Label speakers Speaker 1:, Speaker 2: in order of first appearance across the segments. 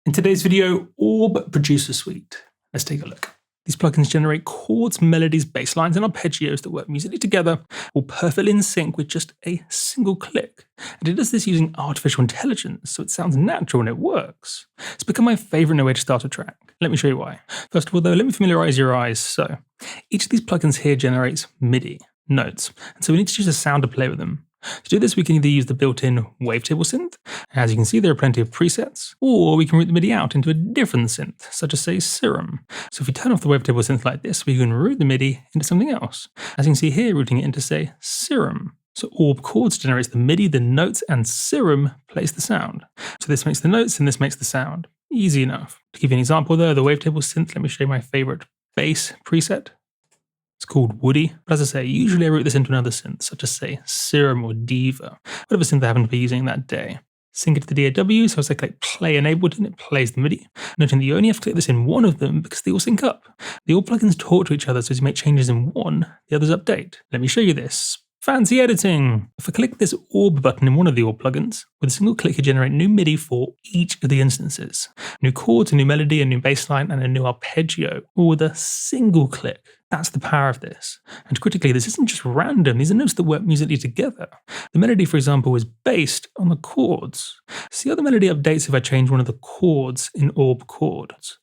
Speaker 1: In today's video, Orb Producer Suite. Let's take a look. These plugins generate chords, melodies, bass lines, and arpeggios that work musically together, all perfectly in sync with just a single click. And it does this using artificial intelligence, so it sounds natural and it works. It's become my favorite new way to start a track. Let me show you why. First of all, though, let me familiarize your eyes. So, each of these plugins here generates MIDI notes, and so we need to choose a sound to play with them. To do this, we can either use the built-in wavetable synth. As you can see, there are plenty of presets, or we can route the MIDI out into a different synth, such as, say, Serum. So if we turn off the wavetable synth like this, we can route the MIDI into something else. As you can see here, routing it into, say, Serum. So Orb Chords generates the MIDI, the notes, and Serum plays the sound. So this makes the notes, and this makes the sound. Easy enough. To give you an example though, the wavetable synth, let me show you my favorite bass preset. It's called Woody, but as I say, usually I route this into another synth, such as, say, Serum or Diva, whatever synth I happen to be using that day. Sync it to the DAW, so as I click play enabled and it plays the MIDI. Noting that you only have to click this in one of them because they all sync up. The all plugins talk to each other, so as you make changes in one, the others update. Let me show you this. Fancy editing! If I click this Orb button in one of the Orb plugins, with a single click you generate new MIDI for each of the instances. New chords, a new melody, a new bass line, and a new arpeggio, all with a single click. That's the power of this. And critically, this isn't just random, these are notes that work musically together. The melody, for example, is based on the chords. See how the melody updates if I change one of the chords in Orb Chords.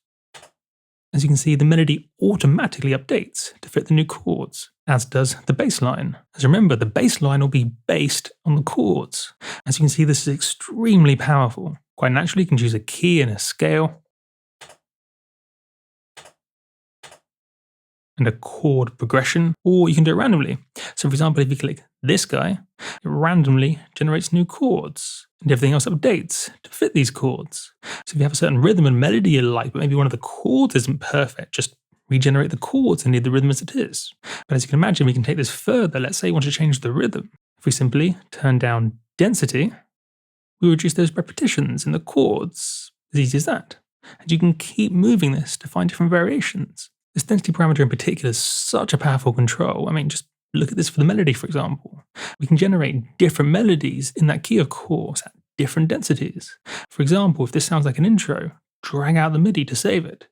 Speaker 1: As you can see, the melody automatically updates to fit the new chords, as does the bass line. As remember, the bass line will be based on the chords. As you can see, this is extremely powerful. Quite naturally, you can choose a key and a scale, and a chord progression, or you can do it randomly. So for example, if you click this guy, it randomly generates new chords, and everything else updates to fit these chords. So if you have a certain rhythm and melody you like, but maybe one of the chords isn't perfect, just regenerate the chords and leave the rhythm as it is. But as you can imagine, we can take this further. Let's say you want to change the rhythm. If we simply turn down density, we reduce those repetitions in the chords. As easy as that. And you can keep moving this to find different variations. This density parameter in particular is such a powerful control. I mean, just look at this for the melody, for example. We can generate different melodies in that key, of course, at different densities. For example, if this sounds like an intro, drag out the MIDI to save it.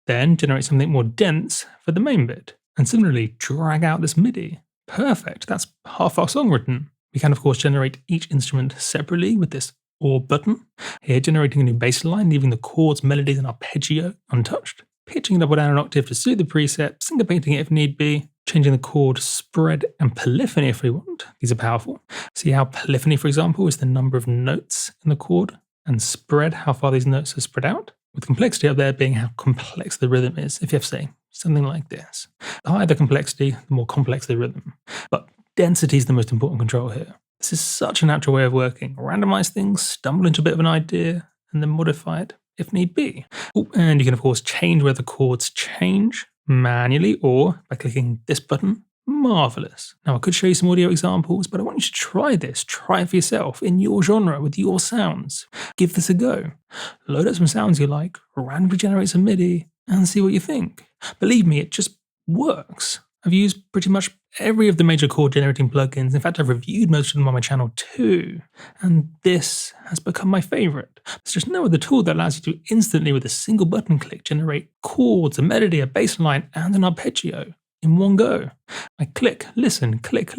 Speaker 1: Then generate something more dense for the main bit. And similarly, drag out this MIDI. Perfect, that's half our song written. We can, of course, generate each instrument separately with this Orb button. Here, generating a new bass line, leaving the chords, melodies, and arpeggio untouched. Pitching it up or down an octave to suit the preset, syncopating it if need be, changing the chord spread and polyphony if we want. These are powerful. See how polyphony, for example, is the number of notes in the chord, and spread, how far these notes are spread out, with complexity up there being how complex the rhythm is. If you have, say, something like this. The higher the complexity, the more complex the rhythm. But density is the most important control here. This is such a natural way of working. Randomize things, stumble into a bit of an idea, and then modify it if need be. Oh, and you can, of course, change where the chords change manually or by clicking this button. Marvelous. Now, I could show you some audio examples, but I want you to try this. Try it for yourself in your genre with your sounds. Give this a go. Load up some sounds you like, randomly generate some MIDI, and see what you think. Believe me, it just works. I've used pretty much every of the major chord generating plugins. In fact, I've reviewed most of them on my channel too. And this has become my favorite. There's just no other tool that allows you to instantly, with a single button click, generate chords, a melody, a bass line, and an arpeggio in one go. I click, listen, click,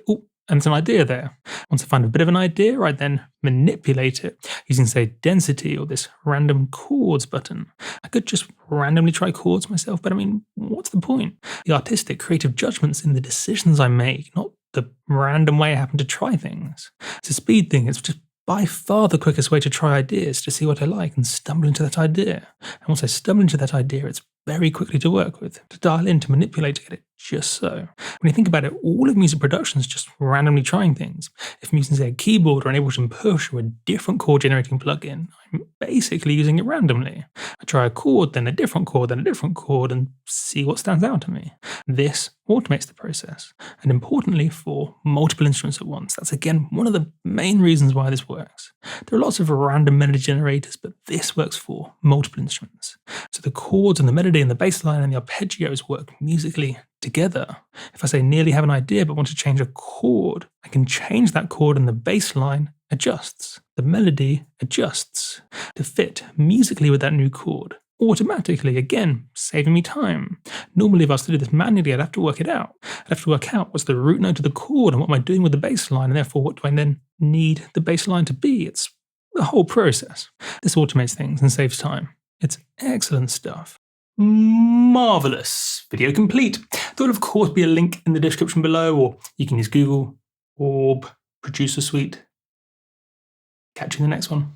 Speaker 1: oh, and it's an idea there. Once I find a bit of an idea, I then manipulate it using, say, density or this random chords button. I could just randomly try chords myself, but I mean, what's the point? The artistic, creative judgments in the decisions I make, not the random way I happen to try things. It's a speed thing. It's just by far the quickest way to try ideas, to see what I like and stumble into that idea. And once I stumble into that idea, it's very quickly to work with, to dial in, to manipulate, to get it just so. When you think about it, all of music production is just randomly trying things. If I'm using, say, a keyboard or an Ableton Push or a different chord generating plugin, I'm basically using it randomly. I try a chord, then a different chord, then a different chord, and see what stands out to me. This automates the process, and importantly, for multiple instruments at once. That's again one of the main reasons why this works. There are lots of random melody generators, but this works for multiple instruments. So the chords and the melody and the bass line and the arpeggios work musically together. If I say nearly have an idea but want to change a chord, I can change that chord and the bass line adjusts. The melody adjusts. to fit musically with that new chord automatically, again, saving me time. Normally, if I was to do this manually, I'd have to work it out. I'd have to work out what's the root note of the chord and what am I doing with the bass line, and therefore what do I then need the bass line to be. It's the whole process. This automates things and saves time. It's excellent stuff. Marvelous. Video complete. There will of course be a link in the description below, or you can use Google, Orb, Producer Suite. Catch you in the next one.